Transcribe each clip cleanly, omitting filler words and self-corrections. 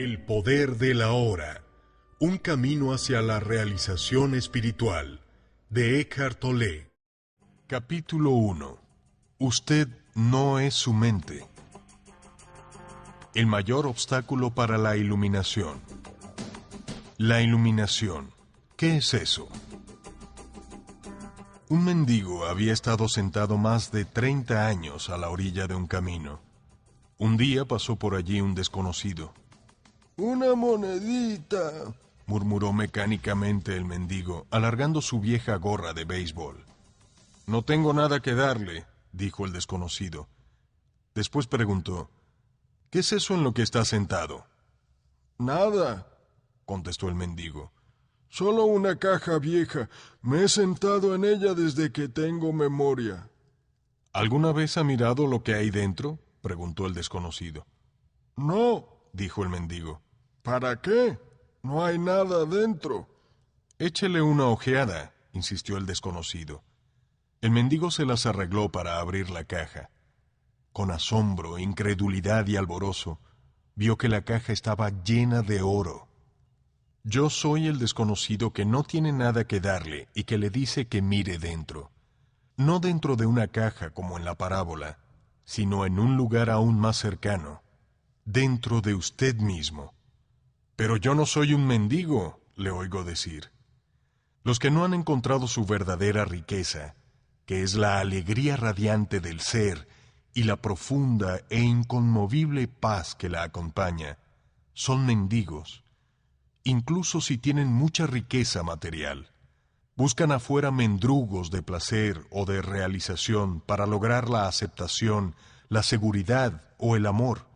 El poder de la hora. Un camino hacia la realización espiritual. De Eckhart Tolle. Capítulo 1. Usted no es su mente. El mayor obstáculo para la iluminación. La iluminación. ¿Qué es eso? Un mendigo había estado sentado más de 30 años a la orilla de un camino. Un día pasó por allí un desconocido. «Una monedita», murmuró mecánicamente el mendigo, alargando su vieja gorra de béisbol. «No tengo nada que darle», dijo el desconocido. Después preguntó, «¿Qué es eso en lo que está sentado?» «Nada», contestó el mendigo. «Solo una caja vieja. Me he sentado en ella desde que tengo memoria». «¿Alguna vez ha mirado lo que hay dentro?», preguntó el desconocido. «No», dijo el mendigo. «¿Para qué? No hay nada dentro». «Échele una ojeada», insistió el desconocido. El mendigo se las arregló para abrir la caja. Con asombro, incredulidad y alborozo, vio que la caja estaba llena de oro. Yo soy el desconocido que no tiene nada que darle y que le dice que mire dentro. No dentro de una caja como en la parábola, sino en un lugar aún más cercano, dentro de usted mismo. «Pero yo no soy un mendigo», le oigo decir. Los que no han encontrado su verdadera riqueza, que es la alegría radiante del ser y la profunda e inconmovible paz que la acompaña, son mendigos, incluso si tienen mucha riqueza material. Buscan afuera mendrugos de placer o de realización para lograr la aceptación, la seguridad o el amor,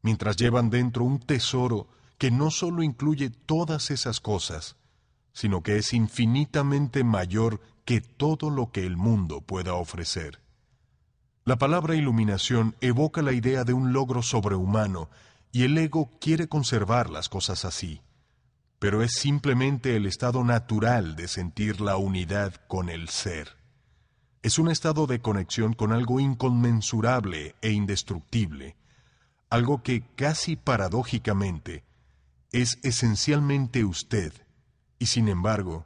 mientras llevan dentro un tesoro que no solo incluye todas esas cosas, sino que es infinitamente mayor que todo lo que el mundo pueda ofrecer. La palabra iluminación evoca la idea de un logro sobrehumano y el ego quiere conservar las cosas así, pero es simplemente el estado natural de sentir la unidad con el ser. Es un estado de conexión con algo inconmensurable e indestructible, algo que casi paradójicamente es esencialmente usted, y sin embargo,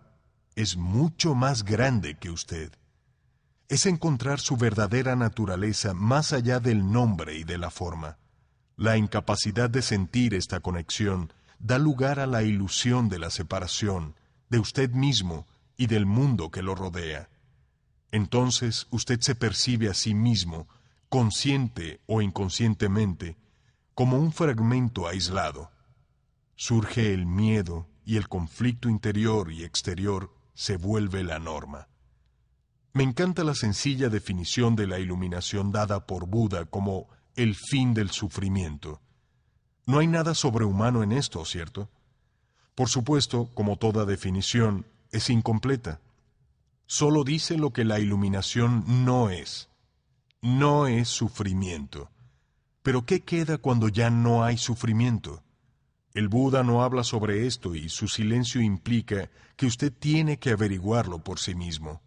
es mucho más grande que usted. Es encontrar su verdadera naturaleza más allá del nombre y de la forma. La incapacidad de sentir esta conexión da lugar a la ilusión de la separación, de usted mismo y del mundo que lo rodea. Entonces usted se percibe a sí mismo, consciente o inconscientemente, como un fragmento aislado. Surge el miedo y el conflicto interior y exterior se vuelve la norma. Me encanta la sencilla definición de la iluminación dada por Buda como el fin del sufrimiento. No hay nada sobrehumano en esto, ¿cierto? Por supuesto, como toda definición, es incompleta. Solo dice lo que la iluminación no es. No es sufrimiento. Pero ¿qué queda cuando ya no hay sufrimiento? El Buda no habla sobre esto y su silencio implica que usted tiene que averiguarlo por sí mismo.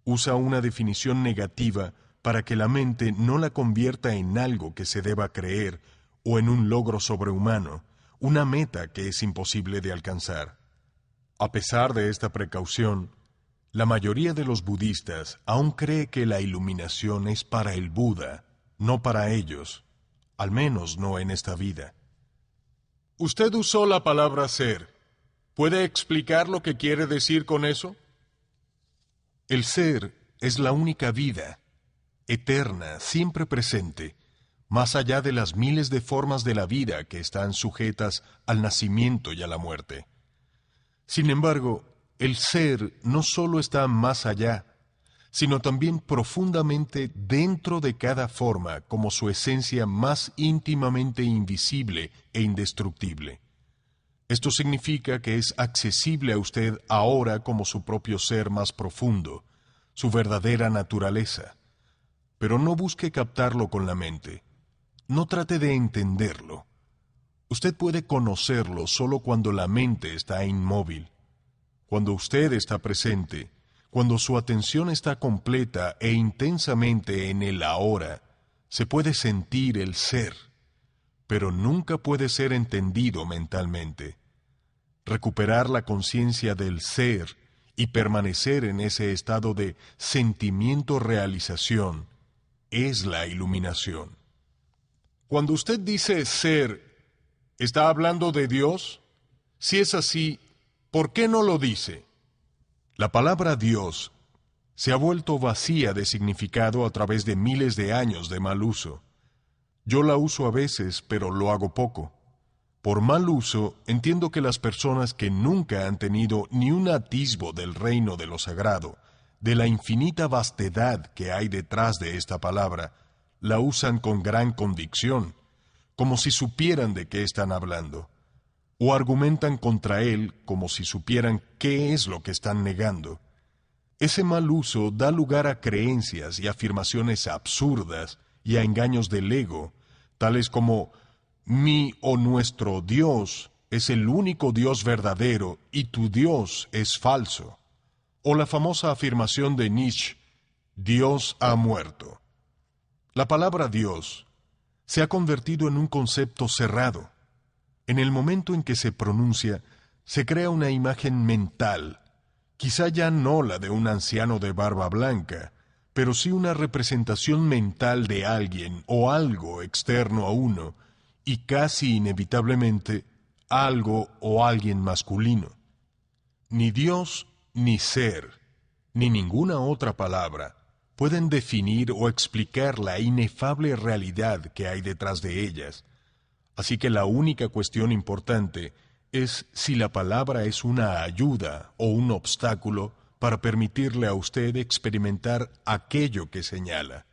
Usa una definición negativa para que la mente no la convierta en algo que se deba creer o en un logro sobrehumano, una meta que es imposible de alcanzar. A pesar de esta precaución, la mayoría de los budistas aún cree que la iluminación es para el Buda, no para ellos, al menos no en esta vida. Usted usó la palabra ser. ¿Puede explicar lo que quiere decir con eso? El ser es la única vida, eterna, siempre presente, más allá de las miles de formas de la vida que están sujetas al nacimiento y a la muerte. Sin embargo, el ser no solo está más allá, sino también profundamente dentro de cada forma como su esencia más íntimamente invisible e indestructible. Esto significa que es accesible a usted ahora como su propio ser más profundo, su verdadera naturaleza. Pero no busque captarlo con la mente. No trate de entenderlo. Usted puede conocerlo solo cuando la mente está inmóvil. Cuando usted está presente, cuando su atención está completa e intensamente en el ahora, se puede sentir el ser. pero nunca puede ser entendido mentalmente. Recuperar la conciencia del ser y permanecer en ese estado de sentimiento-realización es la iluminación. Cuando usted dice ser, ¿está hablando de Dios? Si es así, ¿por qué no lo dice? La palabra Dios se ha vuelto vacía de significado a través de miles de años de mal uso. Yo la uso a veces, pero lo hago poco. Por mal uso, entiendo que las personas que nunca han tenido ni un atisbo del reino de lo sagrado, de la infinita vastedad que hay detrás de esta palabra, la usan con gran convicción, como si supieran de qué están hablando, o argumentan contra él como si supieran qué es lo que están negando. Ese mal uso da lugar a creencias y afirmaciones absurdas y a engaños del ego, tales como mi o nuestro Dios es el único Dios verdadero y tu Dios es falso. O la famosa afirmación de Nietzsche, Dios ha muerto. La palabra Dios se ha convertido en un concepto cerrado. En el momento en que se pronuncia, se crea una imagen mental, quizá ya no la de un anciano de barba blanca, pero sí una representación mental de alguien o algo externo a uno, y casi inevitablemente algo o alguien masculino. Ni Dios, ni ser, ni ninguna otra palabra pueden definir o explicar la inefable realidad que hay detrás de ellas. Así que la única cuestión importante es si la palabra es una ayuda o un obstáculo para permitirle a usted experimentar aquello que señala.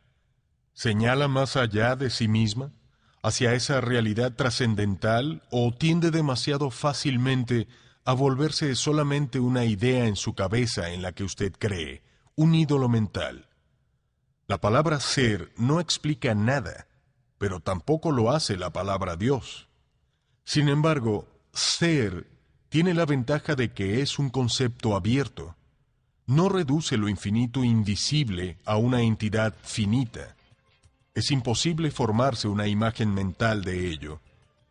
¿Señala más allá de sí misma, hacia esa realidad trascendental, o tiende demasiado fácilmente a volverse solamente una idea en su cabeza en la que usted cree, un ídolo mental? La palabra ser no explica nada, pero tampoco lo hace la palabra Dios. Sin embargo, ser tiene la ventaja de que es un concepto abierto. No reduce lo infinito invisible a una entidad finita. Es imposible formarse una imagen mental de ello.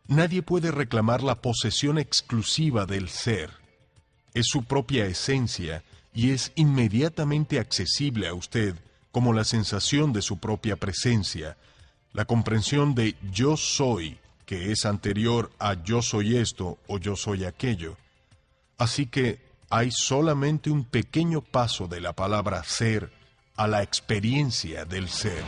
Nadie puede reclamar la posesión exclusiva del ser. Es su propia esencia y es inmediatamente accesible a usted como la sensación de su propia presencia, la comprensión de yo soy, que es anterior a yo soy esto o yo soy aquello. Así que hay solamente un pequeño paso de la palabra ser a la experiencia del ser.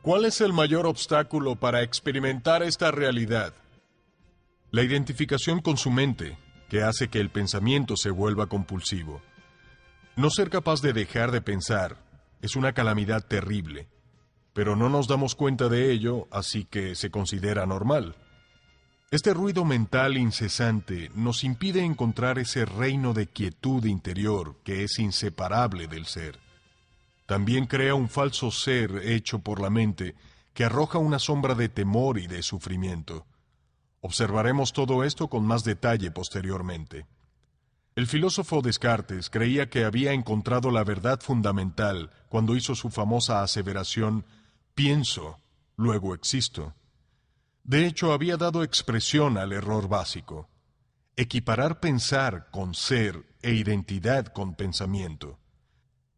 ¿Cuál es el mayor obstáculo para experimentar esta realidad? La identificación con su mente, que hace que el pensamiento se vuelva compulsivo. No ser capaz de dejar de pensar es una calamidad terrible, pero no nos damos cuenta de ello, así que se considera normal. Este ruido mental incesante nos impide encontrar ese reino de quietud interior que es inseparable del ser. También crea un falso ser hecho por la mente que arroja una sombra de temor y de sufrimiento. Observaremos todo esto con más detalle posteriormente. El filósofo Descartes creía que había encontrado la verdad fundamental cuando hizo su famosa aseveración, pienso, luego existo. De hecho, había dado expresión al error básico: equiparar pensar con ser e identidad con pensamiento.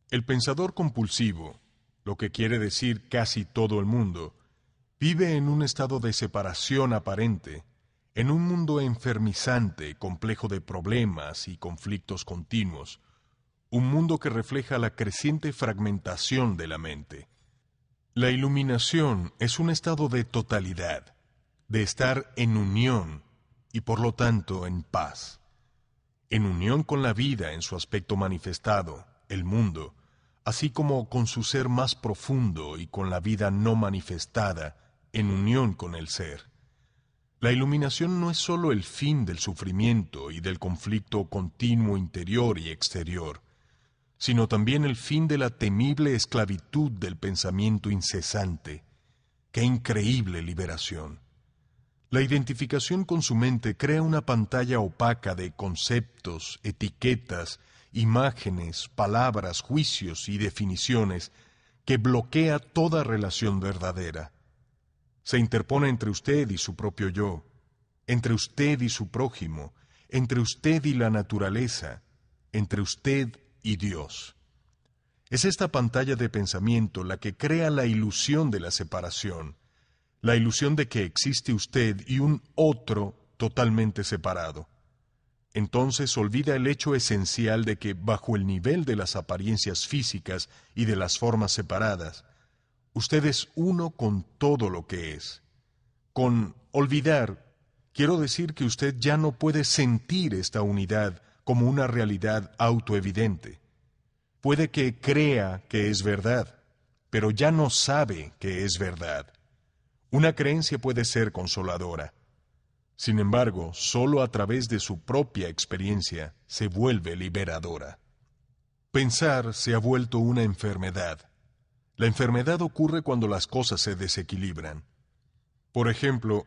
El pensador compulsivo, lo que quiere decir casi todo el mundo, vive en un estado de separación aparente, en un mundo enfermizante, complejo de problemas y conflictos continuos, un mundo que refleja la creciente fragmentación de la mente. La iluminación es un estado de totalidad, de estar en unión y por lo tanto en paz, en unión con la vida en su aspecto manifestado, el mundo, así como con su ser más profundo y con la vida no manifestada, en unión con el ser. La iluminación no es sólo el fin del sufrimiento y del conflicto continuo interior y exterior, sino también el fin de la temible esclavitud del pensamiento incesante. ¡Qué increíble liberación! La identificación con su mente crea una pantalla opaca de conceptos, etiquetas, imágenes, palabras, juicios y definiciones que bloquea toda relación verdadera. Se interpone entre usted y su propio yo, entre usted y su prójimo, entre usted y la naturaleza, entre usted y Dios. Es esta pantalla de pensamiento la que crea la ilusión de la separación, la ilusión de que existe usted y un otro totalmente separado. Entonces olvida el hecho esencial de que bajo el nivel de las apariencias físicas y de las formas separadas, usted es uno con todo lo que es. Con olvidar, quiero decir que usted ya no puede sentir esta unidad como una realidad autoevidente. Puede que crea que es verdad, pero ya no sabe que es verdad. Una creencia puede ser consoladora. Sin embargo, solo a través de su propia experiencia se vuelve liberadora. Pensar se ha vuelto una enfermedad. La enfermedad ocurre cuando las cosas se desequilibran. Por ejemplo,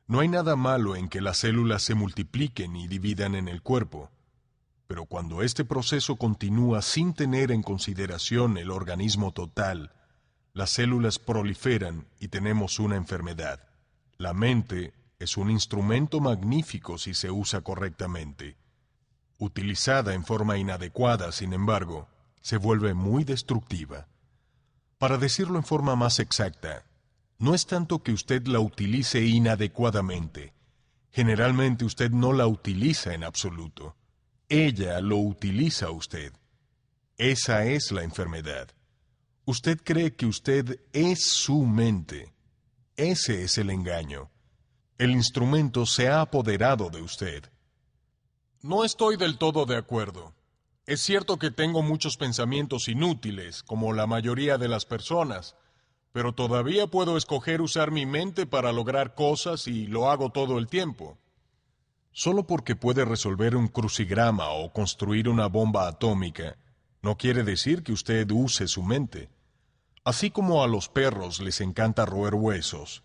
no hay nada malo en que las células se multipliquen y dividan en el cuerpo, pero cuando este proceso continúa sin tener en consideración el organismo total, las células proliferan y tenemos una enfermedad. La mente es un instrumento magnífico si se usa correctamente. Utilizada en forma inadecuada, sin embargo, se vuelve muy destructiva. Para decirlo en forma más exacta, no es tanto que usted la utilice inadecuadamente. Generalmente usted no la utiliza en absoluto. Ella lo utiliza a usted. Esa es la enfermedad. Usted cree que usted es su mente. Ese es el engaño. El instrumento se ha apoderado de usted. No estoy del todo de acuerdo. Es cierto que tengo muchos pensamientos inútiles, como la mayoría de las personas, pero todavía puedo escoger usar mi mente para lograr cosas y lo hago todo el tiempo. Solo porque puede resolver un crucigrama o construir una bomba atómica, no quiere decir que usted use su mente. Así como a los perros les encanta roer huesos,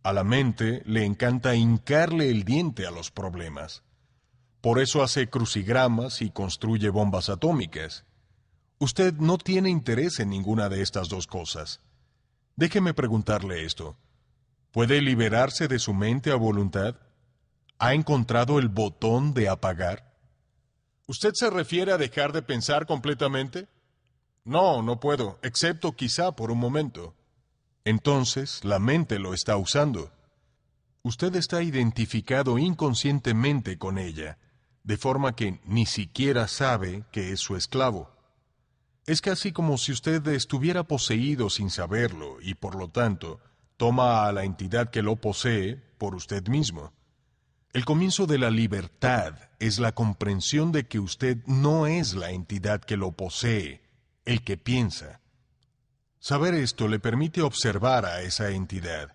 a la mente le encanta hincarle el diente a los problemas. Por eso hace crucigramas y construye bombas atómicas. Usted no tiene interés en ninguna de estas dos cosas. Déjeme preguntarle esto. ¿Puede liberarse de su mente a voluntad? ¿Ha encontrado el botón de apagar? ¿Usted se refiere a dejar de pensar completamente? No, no puedo, excepto quizá por un momento. Entonces, la mente lo está usando. Usted está identificado inconscientemente con ella, de forma que ni siquiera sabe que es su esclavo. Es casi como si usted estuviera poseído sin saberlo y, por lo tanto, toma a la entidad que lo posee por usted mismo. El comienzo de la libertad es la comprensión de que usted no es la entidad que lo posee, el que piensa. Saber esto le permite observar a esa entidad.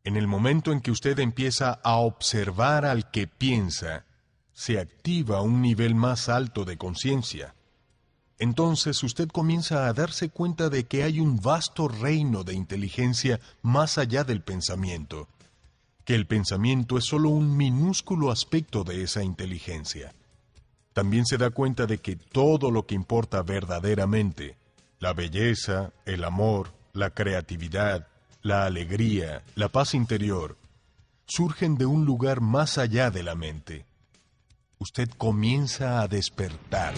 En el momento en que usted empieza a observar al que piensa, se activa un nivel más alto de conciencia. Entonces usted comienza a darse cuenta de que hay un vasto reino de inteligencia más allá del pensamiento, que el pensamiento es solo un minúsculo aspecto de esa inteligencia. También se da cuenta de que todo lo que importa verdaderamente, la belleza, el amor, la creatividad, la alegría, la paz interior, surgen de un lugar más allá de la mente. Usted comienza a despertar.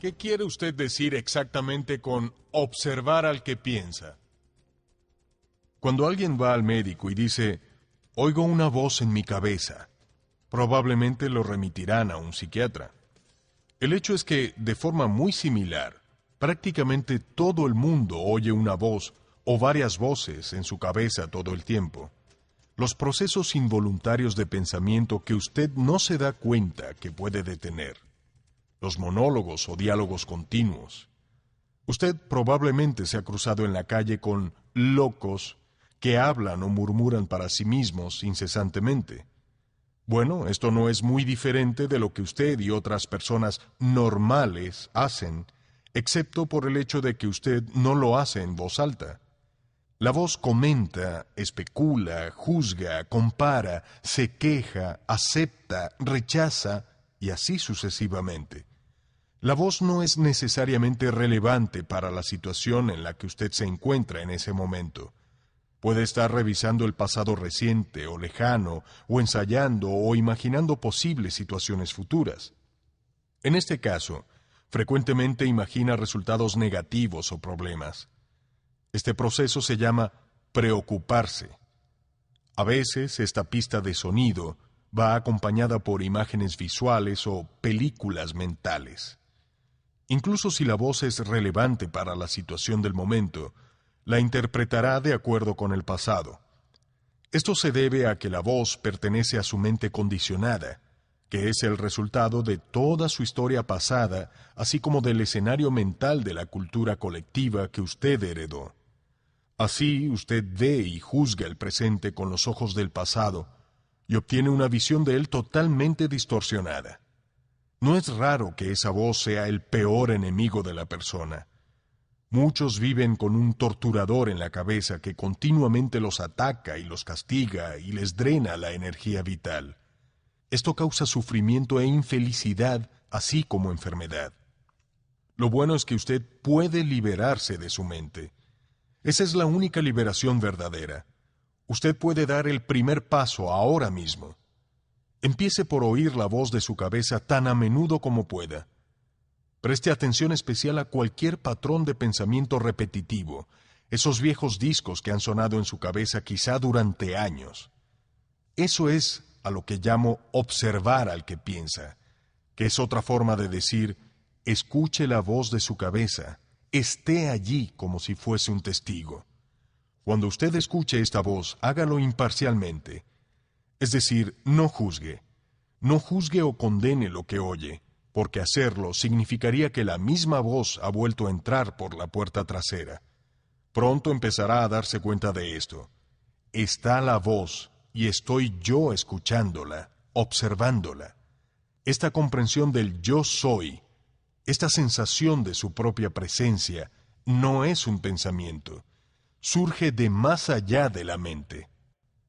¿Qué quiere usted decir exactamente con observar al que piensa? Cuando alguien va al médico y dice, oigo una voz en mi cabeza, probablemente lo remitirán a un psiquiatra. El hecho es que, de forma muy similar, prácticamente todo el mundo oye una voz o varias voces en su cabeza todo el tiempo. Los procesos involuntarios de pensamiento que usted no se da cuenta que puede detener. Los monólogos o diálogos continuos. Usted probablemente se ha cruzado en la calle con locos que hablan o murmuran para sí mismos incesantemente. Bueno, esto no es muy diferente de lo que usted y otras personas normales hacen, excepto por el hecho de que usted no lo hace en voz alta. La voz comenta, especula, juzga, compara, se queja, acepta, rechaza y así sucesivamente. La voz no es necesariamente relevante para la situación en la que usted se encuentra en ese momento. Puede estar revisando el pasado reciente o lejano, o ensayando o imaginando posibles situaciones futuras. En este caso, frecuentemente imagina resultados negativos o problemas. Este proceso se llama preocuparse. A veces, esta pista de sonido va acompañada por imágenes visuales o películas mentales. Incluso si la voz es relevante para la situación del momento, la interpretará de acuerdo con el pasado. Esto se debe a que la voz pertenece a su mente condicionada, que es el resultado de toda su historia pasada, así como del escenario mental de la cultura colectiva que usted heredó. Así, usted ve y juzga el presente con los ojos del pasado y obtiene una visión de él totalmente distorsionada. No es raro que esa voz sea el peor enemigo de la persona. Muchos viven con un torturador en la cabeza que continuamente los ataca y los castiga y les drena la energía vital. Esto causa sufrimiento e infelicidad, así como enfermedad. Lo bueno es que usted puede liberarse de su mente. Esa es la única liberación verdadera. Usted puede dar el primer paso ahora mismo. Empiece por oír la voz de su cabeza tan a menudo como pueda. Preste atención especial a cualquier patrón de pensamiento repetitivo, esos viejos discos que han sonado en su cabeza quizá durante años. Eso es a lo que llamo observar al que piensa, que es otra forma de decir, escuche la voz de su cabeza, esté allí como si fuese un testigo. Cuando usted escuche esta voz, hágalo imparcialmente. Es decir, no juzgue o condene lo que oye, porque hacerlo significaría que la misma voz ha vuelto a entrar por la puerta trasera. Pronto empezará a darse cuenta de esto. Está la voz y estoy yo escuchándola, observándola. Esta comprensión del yo soy, esta sensación de su propia presencia, no es un pensamiento. Surge de más allá de la mente.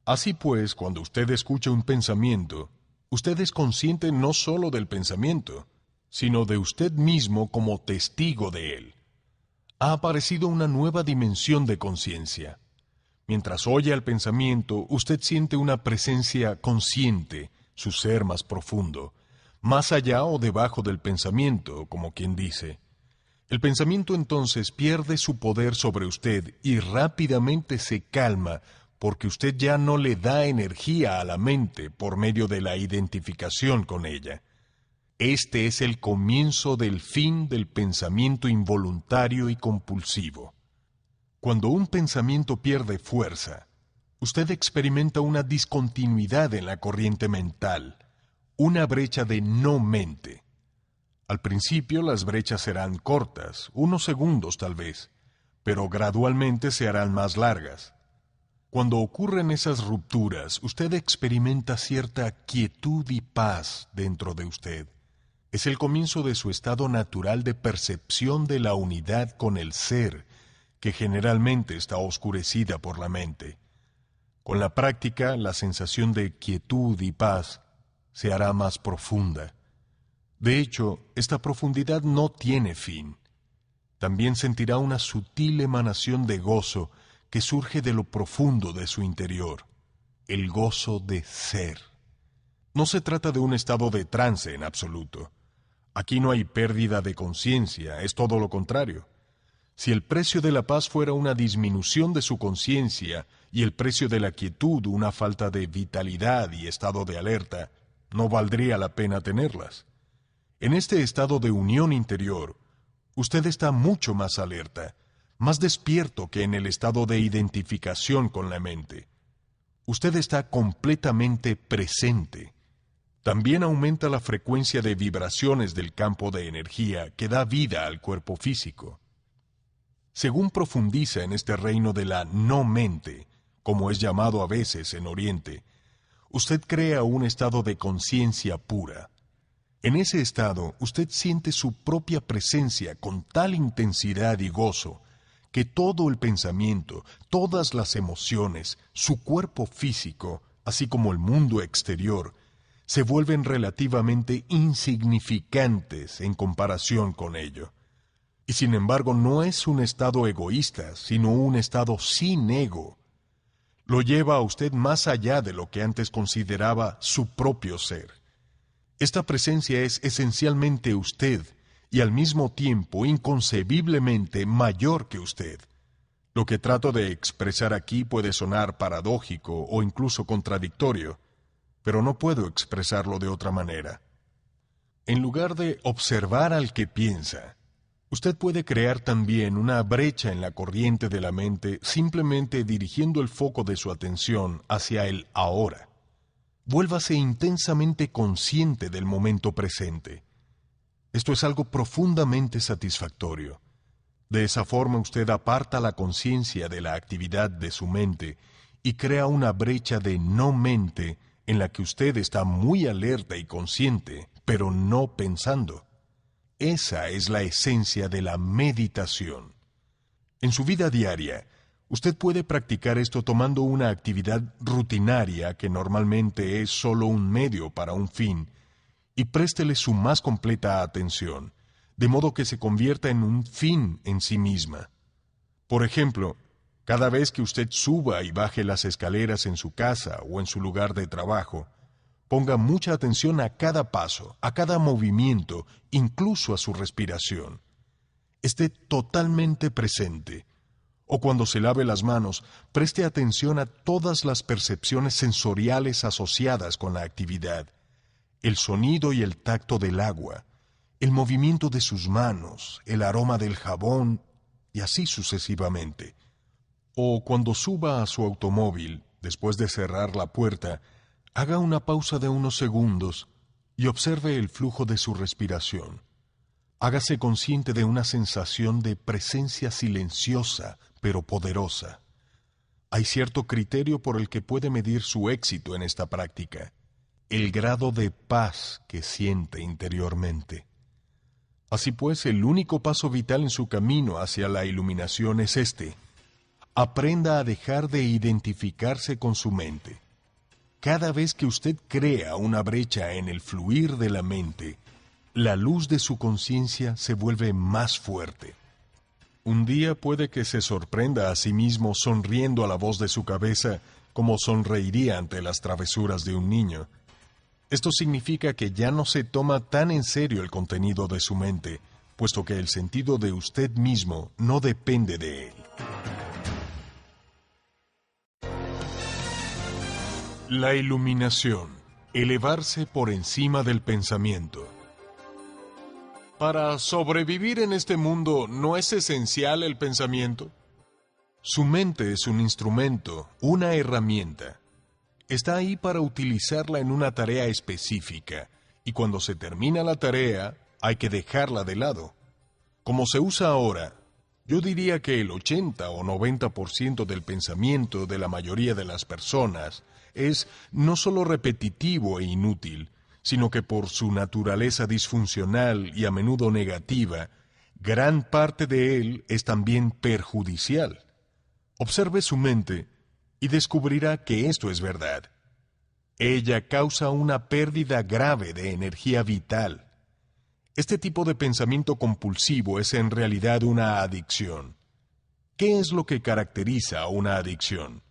Así pues, cuando usted escucha un pensamiento, usted es consciente no solo del pensamiento, sino de usted mismo como testigo de él. Ha aparecido una nueva dimensión de conciencia. Mientras oye al pensamiento, usted siente una presencia consciente, su ser más profundo, más allá o debajo del pensamiento, como quien dice. El pensamiento entonces pierde su poder sobre usted y rápidamente se calma porque usted ya no le da energía a la mente por medio de la identificación con ella. Este es el comienzo del fin del pensamiento involuntario y compulsivo. Cuando un pensamiento pierde fuerza, usted experimenta una discontinuidad en la corriente mental, una brecha de no mente. Al principio las brechas serán cortas, unos segundos tal vez, pero gradualmente se harán más largas. Cuando ocurren esas rupturas, usted experimenta cierta quietud y paz dentro de usted. Es el comienzo de su estado natural de percepción de la unidad con el ser, que generalmente está oscurecida por la mente. Con la práctica, la sensación de quietud y paz se hará más profunda. De hecho, esta profundidad no tiene fin. También sentirá una sutil emanación de gozo que surge de lo profundo de su interior, el gozo de ser. No se trata de un estado de trance en absoluto. Aquí no hay pérdida de conciencia, es todo lo contrario. Si el precio de la paz fuera una disminución de su conciencia y el precio de la quietud una falta de vitalidad y estado de alerta, no valdría la pena tenerlas. En este estado de unión interior, usted está mucho más alerta, más despierto que en el estado de identificación con la mente. Usted está completamente presente. También aumenta la frecuencia de vibraciones del campo de energía que da vida al cuerpo físico. Según profundiza en este reino de la no mente, como es llamado a veces en Oriente, usted crea un estado de conciencia pura. En ese estado, usted siente su propia presencia con tal intensidad y gozo que todo el pensamiento, todas las emociones, su cuerpo físico, así como el mundo exterior, se vuelven relativamente insignificantes en comparación con ello. Y sin embargo no es un estado egoísta, sino un estado sin ego. Lo lleva a usted más allá de lo que antes consideraba su propio ser. Esta presencia es esencialmente usted y al mismo tiempo inconcebiblemente mayor que usted. Lo que trato de expresar aquí puede sonar paradójico o incluso contradictorio, pero no puedo expresarlo de otra manera. En lugar de observar al que piensa, usted puede crear también una brecha en la corriente de la mente simplemente dirigiendo el foco de su atención hacia el ahora. Vuélvase intensamente consciente del momento presente. Esto es algo profundamente satisfactorio. De esa forma usted aparta la conciencia de la actividad de su mente y crea una brecha de no mente en la que usted está muy alerta y consciente, pero no pensando. Esa es la esencia de la meditación. En su vida diaria, usted puede practicar esto tomando una actividad rutinaria que normalmente es solo un medio para un fin, y préstele su más completa atención, de modo que se convierta en un fin en sí misma. Por ejemplo, cada vez que usted suba y baje las escaleras en su casa o en su lugar de trabajo, ponga mucha atención a cada paso, a cada movimiento, incluso a su respiración. Esté totalmente presente. O cuando se lave las manos, preste atención a todas las percepciones sensoriales asociadas con la actividad. El sonido y el tacto del agua, el movimiento de sus manos, el aroma del jabón, y así sucesivamente. O cuando suba a su automóvil, después de cerrar la puerta, haga una pausa de unos segundos y observe el flujo de su respiración. Hágase consciente de una sensación de presencia silenciosa, pero poderosa. Hay cierto criterio por el que puede medir su éxito en esta práctica: el grado de paz que siente interiormente. Así pues, el único paso vital en su camino hacia la iluminación es este: aprenda a dejar de identificarse con su mente. Cada vez que usted crea una brecha en el fluir de la mente, la luz de su conciencia se vuelve más fuerte. Un día puede que se sorprenda a sí mismo sonriendo a la voz de su cabeza como sonreiría ante las travesuras de un niño. Esto significa que ya no se toma tan en serio el contenido de su mente, puesto que el sentido de usted mismo no depende de él. La iluminación, elevarse por encima del pensamiento. Para sobrevivir en este mundo, ¿no es esencial el pensamiento? Su mente es un instrumento, una herramienta. Está ahí para utilizarla en una tarea específica, y cuando se termina la tarea, hay que dejarla de lado. Como se usa ahora, yo diría que el 80 o 90% del pensamiento de la mayoría de las personas es no solo repetitivo e inútil, sino que por su naturaleza disfuncional y a menudo negativa, gran parte de él es también perjudicial. Observe su mente y descubrirá que esto es verdad. Ella causa una pérdida grave de energía vital. Este tipo de pensamiento compulsivo es en realidad una adicción. ¿Qué es lo que caracteriza a una adicción?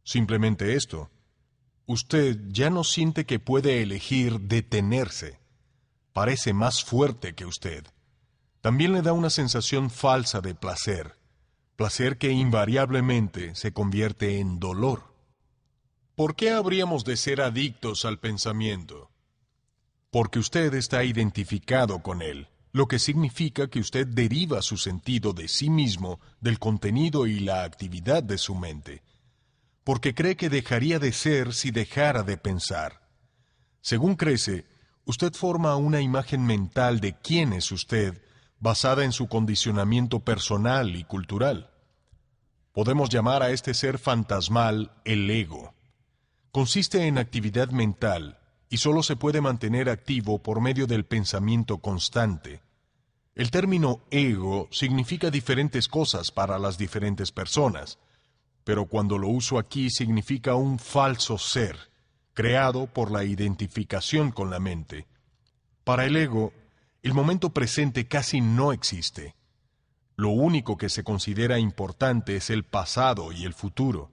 Simplemente esto: usted ya no siente que puede elegir detenerse. Parece más fuerte que usted. También le da una sensación falsa de placer, placer que invariablemente se convierte en dolor. ¿Por qué habríamos de ser adictos al pensamiento? Porque usted está identificado con él, lo que significa que usted deriva su sentido de sí mismo del contenido y la actividad de su mente. Porque cree que dejaría de ser si dejara de pensar. Según crece, usted forma una imagen mental de quién es usted, basada en su condicionamiento personal y cultural. Podemos llamar a este ser fantasmal el ego. Consiste en actividad mental y solo se puede mantener activo por medio del pensamiento constante. El término ego significa diferentes cosas para las diferentes personas, pero cuando lo uso aquí significa un falso ser, creado por la identificación con la mente. Para el ego, el momento presente casi no existe. Lo único que se considera importante es el pasado y el futuro.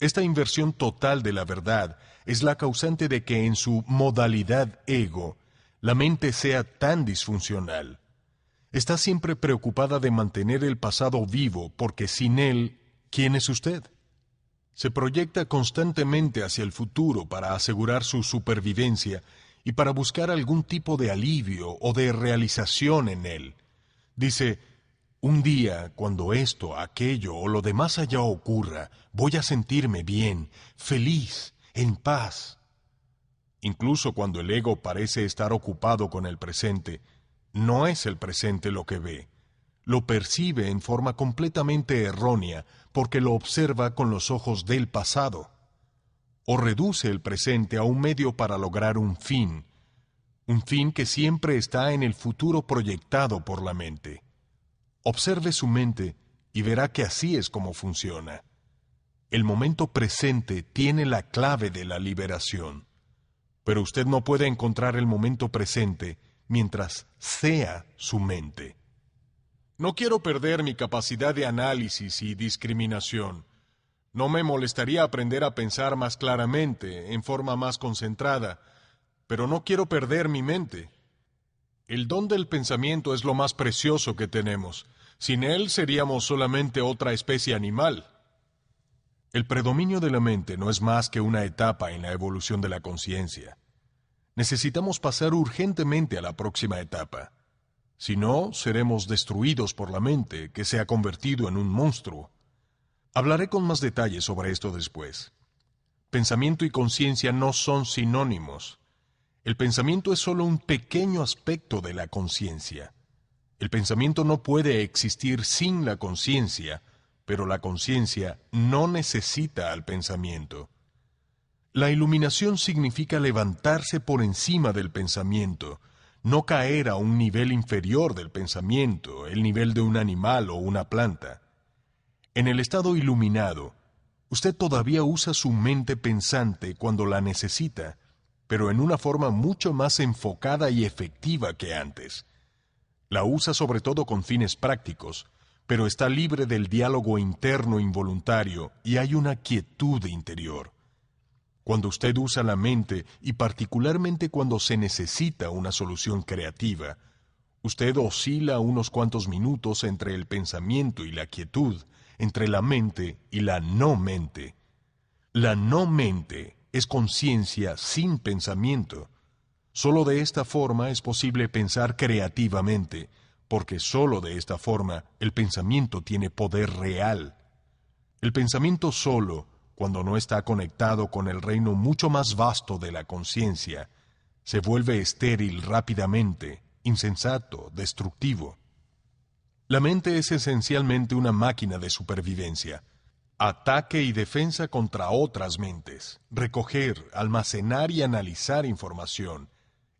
Esta inversión total de la verdad es la causante de que en su modalidad ego, la mente sea tan disfuncional. Está siempre preocupada de mantener el pasado vivo porque sin él, ¿quién es usted? Se proyecta constantemente hacia el futuro para asegurar su supervivencia y para buscar algún tipo de alivio o de realización en él. Dice, un día, cuando esto, aquello o lo de más allá ocurra, voy a sentirme bien, feliz, en paz. Incluso cuando el ego parece estar ocupado con el presente, no es el presente lo que ve. Lo percibe en forma completamente errónea porque lo observa con los ojos del pasado. O reduce el presente a un medio para lograr un fin que siempre está en el futuro proyectado por la mente. Observe su mente y verá que así es como funciona. El momento presente tiene la clave de la liberación, pero usted no puede encontrar el momento presente mientras sea su mente. No quiero perder mi capacidad de análisis y discriminación. No me molestaría aprender a pensar más claramente, en forma más concentrada, pero no quiero perder mi mente. El don del pensamiento es lo más precioso que tenemos. Sin él seríamos solamente otra especie animal. El predominio de la mente no es más que una etapa en la evolución de la conciencia. Necesitamos pasar urgentemente a la próxima etapa. Si no, seremos destruidos por la mente, que se ha convertido en un monstruo. Hablaré con más detalles sobre esto después. Pensamiento y conciencia no son sinónimos. El pensamiento es solo un pequeño aspecto de la conciencia. El pensamiento no puede existir sin la conciencia, pero la conciencia no necesita al pensamiento. La iluminación significa levantarse por encima del pensamiento, no caer a un nivel inferior del pensamiento, el nivel de un animal o una planta. En el estado iluminado, usted todavía usa su mente pensante cuando la necesita, pero en una forma mucho más enfocada y efectiva que antes. La usa sobre todo con fines prácticos, pero está libre del diálogo interno involuntario y hay una quietud interior. Cuando usted usa la mente, y particularmente cuando se necesita una solución creativa, usted oscila unos cuantos minutos entre el pensamiento y la quietud, entre la mente y la no mente. La no mente es conciencia sin pensamiento. Solo de esta forma es posible pensar creativamente, porque solo de esta forma el pensamiento tiene poder real. El pensamiento solo, cuando no está conectado con el reino mucho más vasto de la conciencia, se vuelve estéril rápidamente, insensato, destructivo. La mente es esencialmente una máquina de supervivencia. Ataque y defensa contra otras mentes. Recoger, almacenar y analizar información.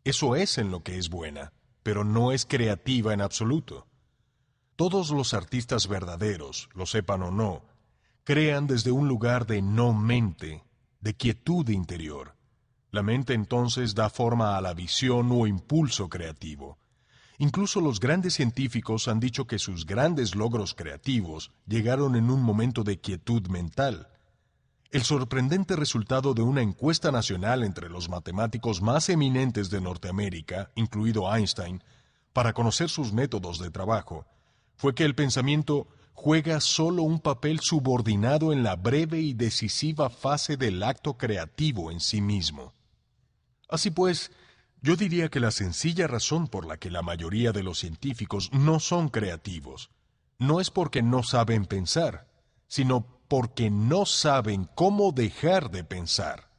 Eso es en lo que es buena, pero no es creativa en absoluto. Todos los artistas verdaderos, lo sepan o no, crean desde un lugar de no mente, de quietud interior. La mente entonces da forma a la visión o impulso creativo. Incluso los grandes científicos han dicho que sus grandes logros creativos llegaron en un momento de quietud mental. El sorprendente resultado de una encuesta nacional entre los matemáticos más eminentes de Norteamérica, incluido Einstein, para conocer sus métodos de trabajo, fue que el pensamiento juega solo un papel subordinado en la breve y decisiva fase del acto creativo en sí mismo. Así pues, yo diría que la sencilla razón por la que la mayoría de los científicos no son creativos no es porque no saben pensar, sino porque no saben cómo dejar de pensar.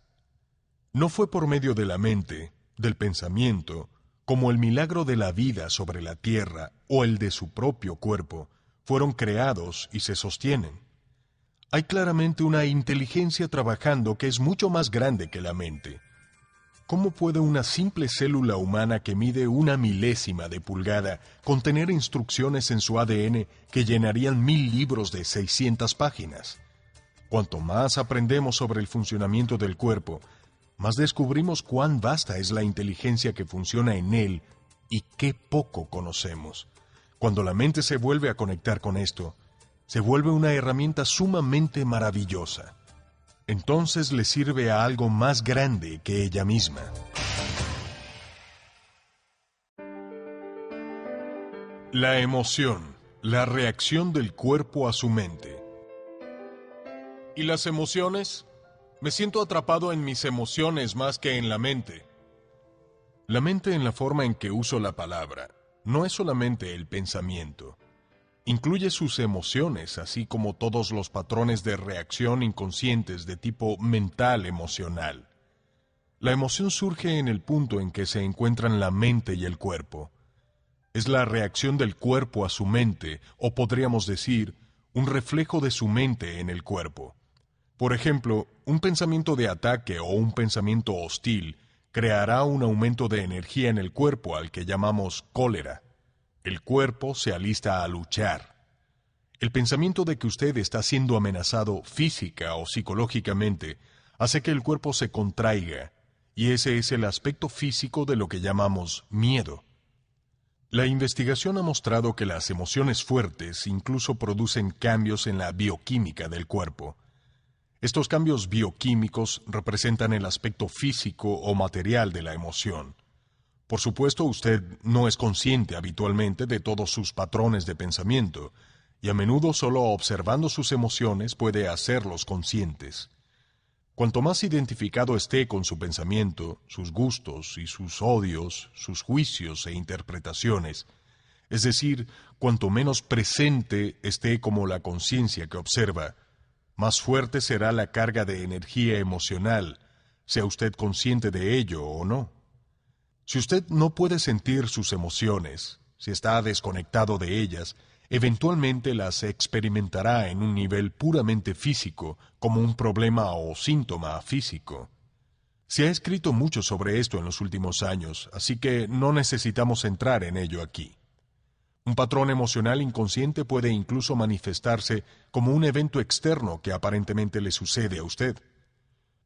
No fue por medio de la mente, del pensamiento, como el milagro de la vida sobre la tierra o el de su propio cuerpo, fueron creados y se sostienen. Hay claramente una inteligencia trabajando que es mucho más grande que la mente. ¿Cómo puede una simple célula humana que mide 1 milésima de pulgada contener instrucciones en su ADN que llenarían 1000 libros de 600 páginas? Cuanto más aprendemos sobre el funcionamiento del cuerpo, más descubrimos cuán vasta es la inteligencia que funciona en él y qué poco conocemos. Cuando la mente se vuelve a conectar con esto, se vuelve una herramienta sumamente maravillosa. Entonces le sirve a algo más grande que ella misma. La emoción, la reacción del cuerpo a su mente. ¿Y las emociones? Me siento atrapado en mis emociones más que en la mente. La mente, en la forma en que uso la palabra, no es solamente el pensamiento. Incluye sus emociones, así como todos los patrones de reacción inconscientes de tipo mental emocional. La emoción surge en el punto en que se encuentran la mente y el cuerpo. Es la reacción del cuerpo a su mente, o podríamos decir, un reflejo de su mente en el cuerpo. Por ejemplo, un pensamiento de ataque o un pensamiento hostil creará un aumento de energía en el cuerpo al que llamamos cólera. El cuerpo se alista a luchar. El pensamiento de que usted está siendo amenazado física o psicológicamente hace que el cuerpo se contraiga, y ese es el aspecto físico de lo que llamamos miedo. La investigación ha mostrado que las emociones fuertes incluso producen cambios en la bioquímica del cuerpo. Estos cambios bioquímicos representan el aspecto físico o material de la emoción. Por supuesto, usted no es consciente habitualmente de todos sus patrones de pensamiento, y a menudo solo observando sus emociones puede hacerlos conscientes. Cuanto más identificado esté con su pensamiento, sus gustos y sus odios, sus juicios e interpretaciones, es decir, cuanto menos presente esté como la conciencia que observa, más fuerte será la carga de energía emocional, sea usted consciente de ello o no. Si usted no puede sentir sus emociones, si está desconectado de ellas, eventualmente las experimentará en un nivel puramente físico, como un problema o síntoma físico. Se ha escrito mucho sobre esto en los últimos años, así que no necesitamos entrar en ello aquí. Un patrón emocional inconsciente puede incluso manifestarse como un evento externo que aparentemente le sucede a usted.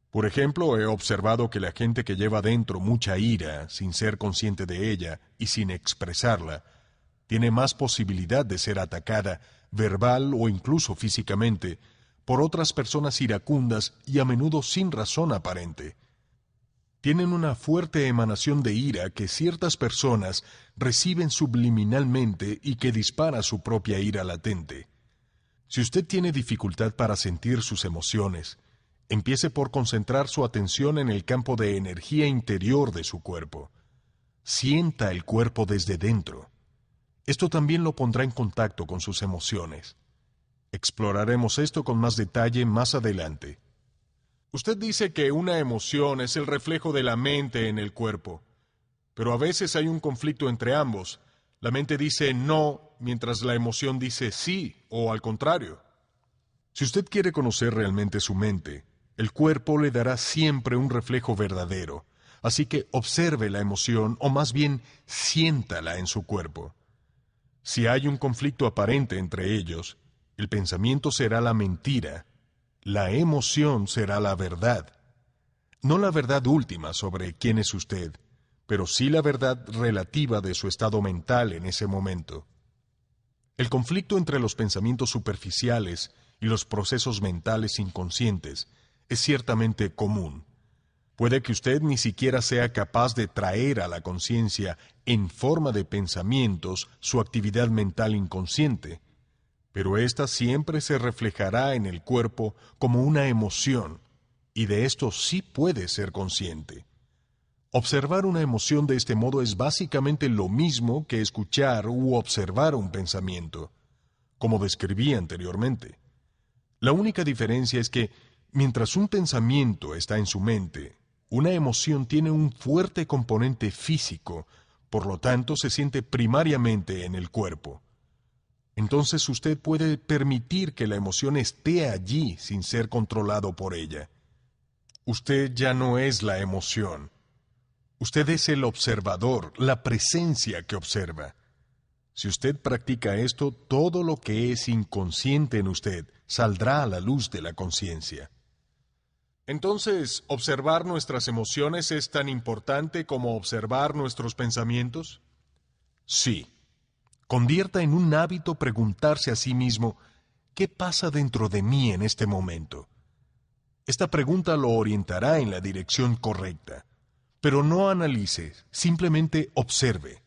Por ejemplo, he observado que la gente que lleva dentro mucha ira, sin ser consciente de ella y sin expresarla, tiene más posibilidad de ser atacada, verbal o incluso físicamente, por otras personas iracundas y a menudo sin razón aparente. Tienen una fuerte emanación de ira que ciertas personas reciben subliminalmente y que dispara su propia ira latente. Si usted tiene dificultad para sentir sus emociones, empiece por concentrar su atención en el campo de energía interior de su cuerpo. Sienta el cuerpo desde dentro. Esto también lo pondrá en contacto con sus emociones. Exploraremos esto con más detalle más adelante. Usted dice que una emoción es el reflejo de la mente en el cuerpo, pero a veces hay un conflicto entre ambos. La mente dice no, mientras la emoción dice sí, o al contrario. Si usted quiere conocer realmente su mente, el cuerpo le dará siempre un reflejo verdadero, así que observe la emoción, o más bien siéntala en su cuerpo. Si hay un conflicto aparente entre ellos, el pensamiento será la mentira, la emoción será la verdad. No la verdad última sobre quién es usted, pero sí la verdad relativa de su estado mental en ese momento. El conflicto entre los pensamientos superficiales y los procesos mentales inconscientes es ciertamente común. Puede que usted ni siquiera sea capaz de traer a la conciencia en forma de pensamientos su actividad mental inconsciente, pero ésta siempre se reflejará en el cuerpo como una emoción, y de esto sí puede ser consciente. Observar una emoción de este modo es básicamente lo mismo que escuchar u observar un pensamiento, como describí anteriormente. La única diferencia es que, mientras un pensamiento está en su mente, una emoción tiene un fuerte componente físico, por lo tanto se siente primariamente en el cuerpo. Entonces usted puede permitir que la emoción esté allí sin ser controlado por ella. Usted ya no es la emoción. Usted es el observador, la presencia que observa. Si usted practica esto, todo lo que es inconsciente en usted saldrá a la luz de la conciencia. Entonces, ¿observar nuestras emociones es tan importante como observar nuestros pensamientos? Sí. Convierta en un hábito preguntarse a sí mismo, ¿qué pasa dentro de mí en este momento? Esta pregunta lo orientará en la dirección correcta. Pero no analice, simplemente observe.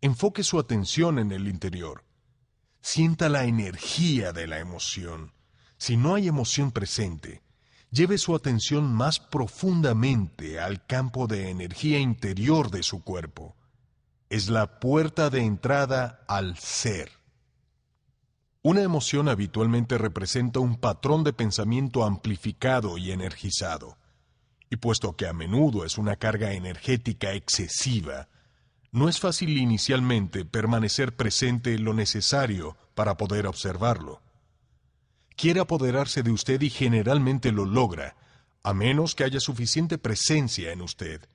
Enfoque su atención en el interior. Sienta la energía de la emoción. Si no hay emoción presente, lleve su atención más profundamente al campo de energía interior de su cuerpo. Es la puerta de entrada al ser. Una emoción habitualmente representa un patrón de pensamiento amplificado y energizado. Y puesto que a menudo es una carga energética excesiva, no es fácil inicialmente permanecer presente lo necesario para poder observarlo. Quiere apoderarse de usted y generalmente lo logra, a menos que haya suficiente presencia en usted.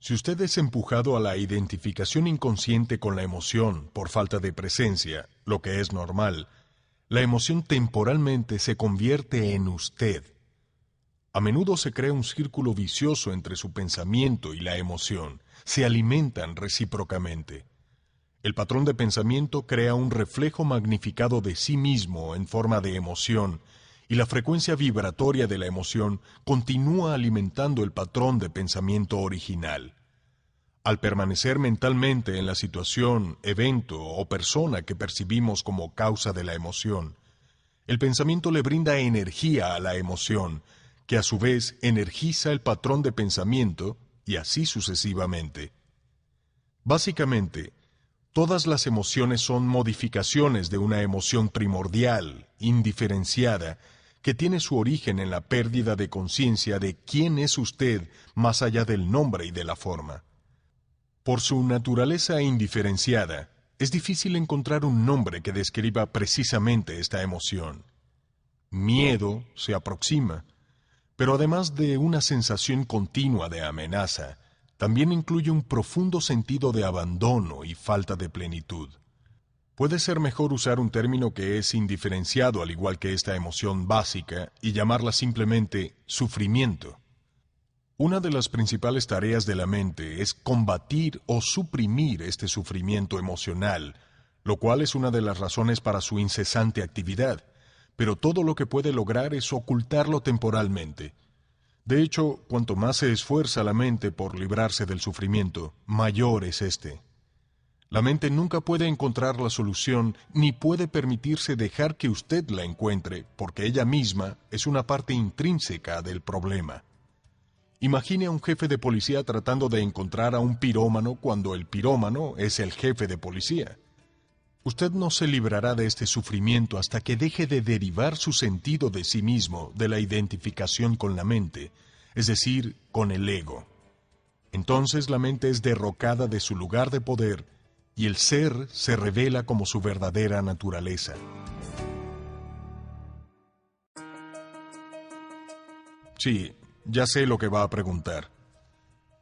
Si usted es empujado a la identificación inconsciente con la emoción por falta de presencia, lo que es normal, la emoción temporalmente se convierte en usted. A menudo se crea un círculo vicioso entre su pensamiento y la emoción. Se alimentan recíprocamente. El patrón de pensamiento crea un reflejo magnificado de sí mismo en forma de emoción, y la frecuencia vibratoria de la emoción continúa alimentando el patrón de pensamiento original. Al permanecer mentalmente en la situación, evento o persona que percibimos como causa de la emoción, el pensamiento le brinda energía a la emoción, que a su vez energiza el patrón de pensamiento y así sucesivamente. Básicamente, todas las emociones son modificaciones de una emoción primordial, indiferenciada, que tiene su origen en la pérdida de conciencia de quién es usted más allá del nombre y de la forma. Por su naturaleza indiferenciada, es difícil encontrar un nombre que describa precisamente esta emoción. Miedo se aproxima, pero además de una sensación continua de amenaza, también incluye un profundo sentido de abandono y falta de plenitud. Puede ser mejor usar un término que es indiferenciado al igual que esta emoción básica y llamarla simplemente sufrimiento. Una de las principales tareas de la mente es combatir o suprimir este sufrimiento emocional, lo cual es una de las razones para su incesante actividad, pero todo lo que puede lograr es ocultarlo temporalmente. De hecho, cuanto más se esfuerza la mente por librarse del sufrimiento, mayor es este. La mente nunca puede encontrar la solución ni puede permitirse dejar que usted la encuentre, porque ella misma es una parte intrínseca del problema. Imagine a un jefe de policía tratando de encontrar a un pirómano cuando el pirómano es el jefe de policía. Usted no se librará de este sufrimiento hasta que deje de derivar su sentido de sí mismo de la identificación con la mente, es decir, con el ego. Entonces la mente es derrocada de su lugar de poder y el ser se revela como su verdadera naturaleza. Sí, ya sé lo que va a preguntar.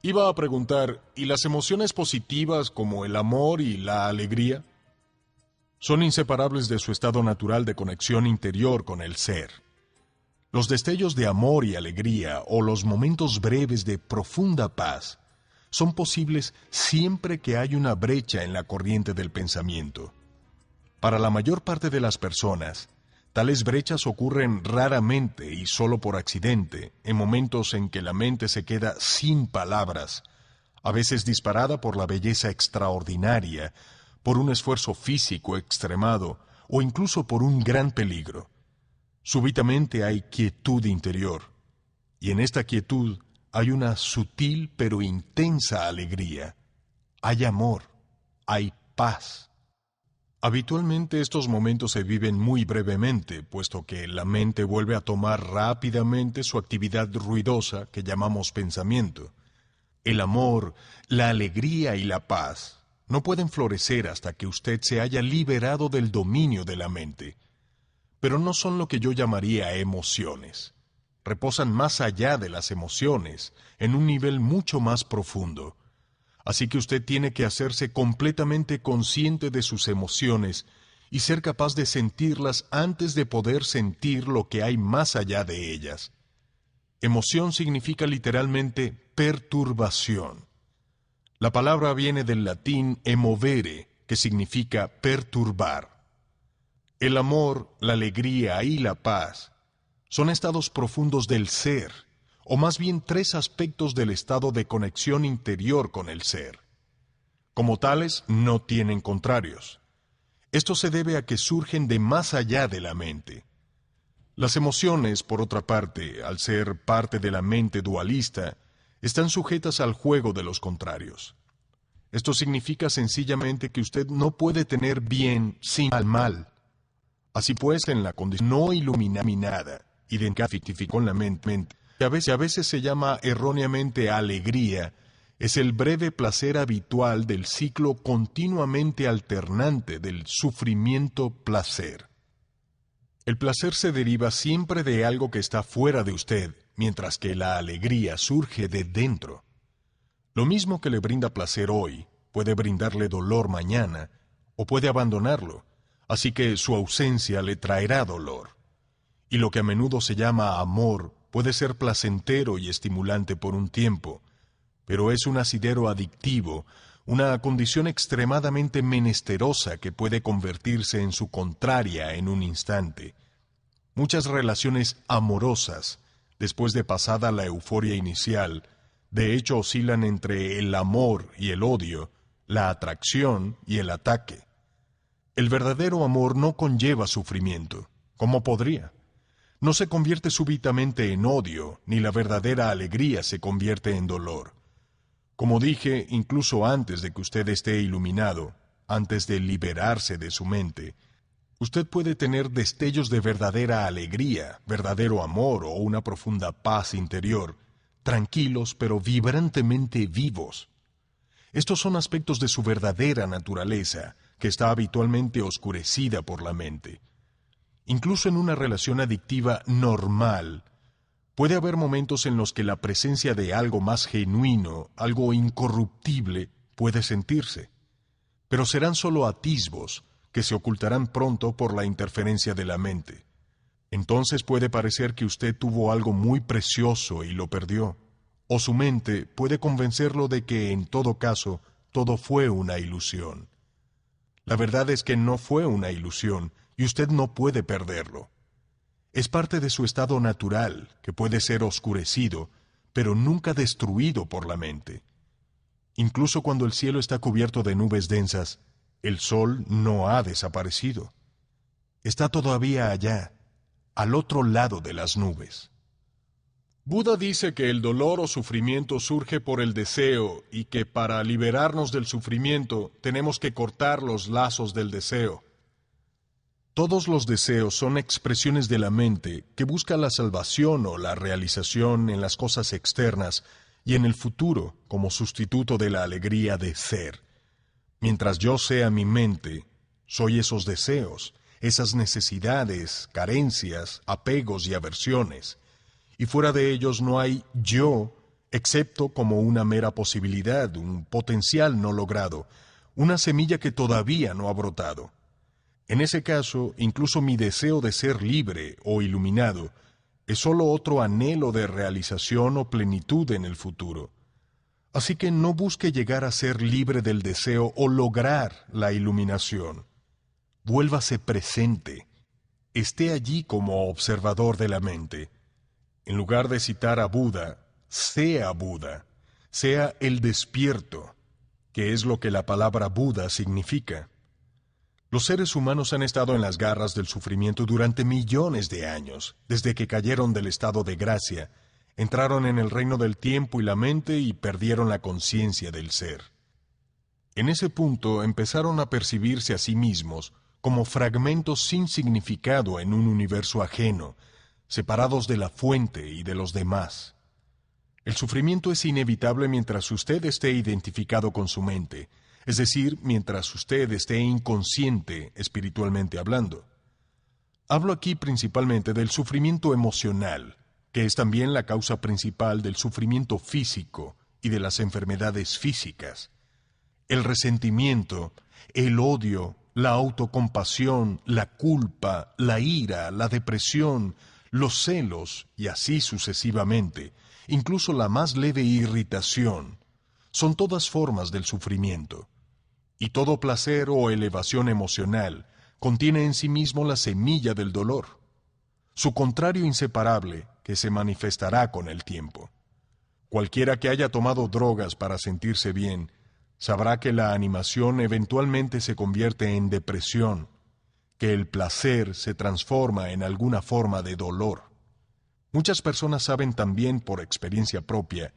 Iba a preguntar, ¿y las emociones positivas como el amor y la alegría? Son inseparables de su estado natural de conexión interior con el ser. Los destellos de amor y alegría o los momentos breves de profunda paz son posibles siempre que hay una brecha en la corriente del pensamiento. Para la mayor parte de las personas, tales brechas ocurren raramente y solo por accidente, en momentos en que la mente se queda sin palabras, a veces disparada por la belleza extraordinaria, por un esfuerzo físico extremado o incluso por un gran peligro. Súbitamente hay quietud interior, y en esta quietud hay una sutil pero intensa alegría. Hay amor, hay paz. Habitualmente estos momentos se viven muy brevemente, puesto que la mente vuelve a tomar rápidamente su actividad ruidosa que llamamos pensamiento. El amor, la alegría y la paz no pueden florecer hasta que usted se haya liberado del dominio de la mente. Pero no son lo que yo llamaría emociones. Reposan más allá de las emociones, en un nivel mucho más profundo. Así que usted tiene que hacerse completamente consciente de sus emociones y ser capaz de sentirlas antes de poder sentir lo que hay más allá de ellas. Emoción significa literalmente perturbación. La palabra viene del latín emovere, que significa perturbar. El amor, la alegría y la paz son estados profundos del ser, o más bien tres aspectos del estado de conexión interior con el ser. Como tales, no tienen contrarios. Esto se debe a que surgen de más allá de la mente. Las emociones, por otra parte, al ser parte de la mente dualista, están sujetas al juego de los contrarios. Esto significa sencillamente que usted no puede tener bien sin mal. Así pues, en la condición no iluminada, identificada con la mente, que a veces se llama erróneamente alegría, es el breve placer habitual del ciclo continuamente alternante del sufrimiento-placer. El placer se deriva siempre de algo que está fuera de usted, mientras que la alegría surge de dentro. Lo mismo que le brinda placer hoy, puede brindarle dolor mañana, o puede abandonarlo, así que su ausencia le traerá dolor. Y lo que a menudo se llama amor puede ser placentero y estimulante por un tiempo, pero es un asidero adictivo, una condición extremadamente menesterosa que puede convertirse en su contraria en un instante. Muchas relaciones amorosas, después de pasada la euforia inicial, de hecho oscilan entre el amor y el odio, la atracción y el ataque. El verdadero amor no conlleva sufrimiento. ¿Cómo podría? No se convierte súbitamente en odio, ni la verdadera alegría se convierte en dolor. Como dije, incluso antes de que usted esté iluminado, antes de liberarse de su mente, usted puede tener destellos de verdadera alegría, verdadero amor o una profunda paz interior, tranquilos pero vibrantemente vivos. Estos son aspectos de su verdadera naturaleza, que está habitualmente oscurecida por la mente. Incluso en una relación adictiva normal, puede haber momentos en los que la presencia de algo más genuino, algo incorruptible, puede sentirse. Pero serán solo atisbos que se ocultarán pronto por la interferencia de la mente. Entonces puede parecer que usted tuvo algo muy precioso y lo perdió, o su mente puede convencerlo de que, en todo caso, todo fue una ilusión. La verdad es que no fue una ilusión, y usted no puede perderlo. Es parte de su estado natural, que puede ser oscurecido, pero nunca destruido por la mente. Incluso cuando el cielo está cubierto de nubes densas, el sol no ha desaparecido. Está todavía allá, al otro lado de las nubes. Buda dice que el dolor o sufrimiento surge por el deseo y que para liberarnos del sufrimiento tenemos que cortar los lazos del deseo. Todos los deseos son expresiones de la mente que busca la salvación o la realización en las cosas externas y en el futuro como sustituto de la alegría de ser. Mientras yo sea mi mente, soy esos deseos, esas necesidades, carencias, apegos y aversiones. Y fuera de ellos no hay yo, excepto como una mera posibilidad, un potencial no logrado, una semilla que todavía no ha brotado. En ese caso, incluso mi deseo de ser libre o iluminado es solo otro anhelo de realización o plenitud en el futuro. Así que no busque llegar a ser libre del deseo o lograr la iluminación. Vuélvase presente. Esté allí como observador de la mente. En lugar de citar a Buda, sea el despierto, que es lo que la palabra Buda significa. Los seres humanos han estado en las garras del sufrimiento durante millones de años, desde que cayeron del estado de gracia, entraron en el reino del tiempo y la mente y perdieron la conciencia del ser. En ese punto empezaron a percibirse a sí mismos como fragmentos sin significado en un universo ajeno, separados de la fuente y de los demás. El sufrimiento es inevitable mientras usted esté identificado con su mente, es decir, mientras usted esté inconsciente, espiritualmente hablando. Hablo aquí principalmente del sufrimiento emocional, que es también la causa principal del sufrimiento físico y de las enfermedades físicas. El resentimiento, el odio, la autocompasión, la culpa, la ira, la depresión, los celos, y así sucesivamente, incluso la más leve irritación, son todas formas del sufrimiento. Y todo placer o elevación emocional contiene en sí mismo la semilla del dolor, su contrario inseparable, que se manifestará con el tiempo. Cualquiera que haya tomado drogas para sentirse bien, sabrá que la animación eventualmente se convierte en depresión, que el placer se transforma en alguna forma de dolor. Muchas personas saben también por experiencia propia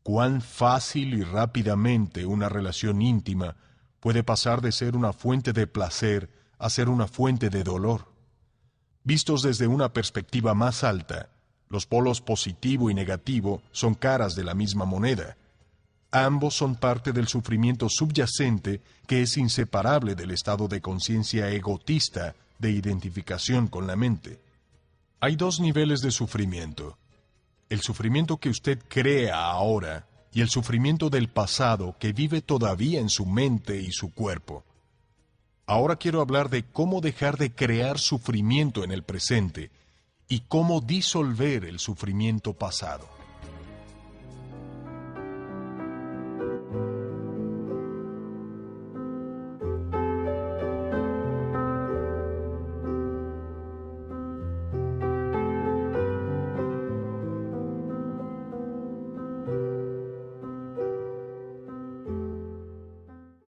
cuán fácil y rápidamente una relación íntima puede pasar de ser una fuente de placer a ser una fuente de dolor. Vistos desde una perspectiva más alta, los polos positivo y negativo son caras de la misma moneda. Ambos son parte del sufrimiento subyacente que es inseparable del estado de conciencia egotista de identificación con la mente. Hay dos niveles de sufrimiento: el sufrimiento que usted crea ahora y el sufrimiento del pasado que vive todavía en su mente y su cuerpo. Ahora quiero hablar de cómo dejar de crear sufrimiento en el presente y cómo disolver el sufrimiento pasado.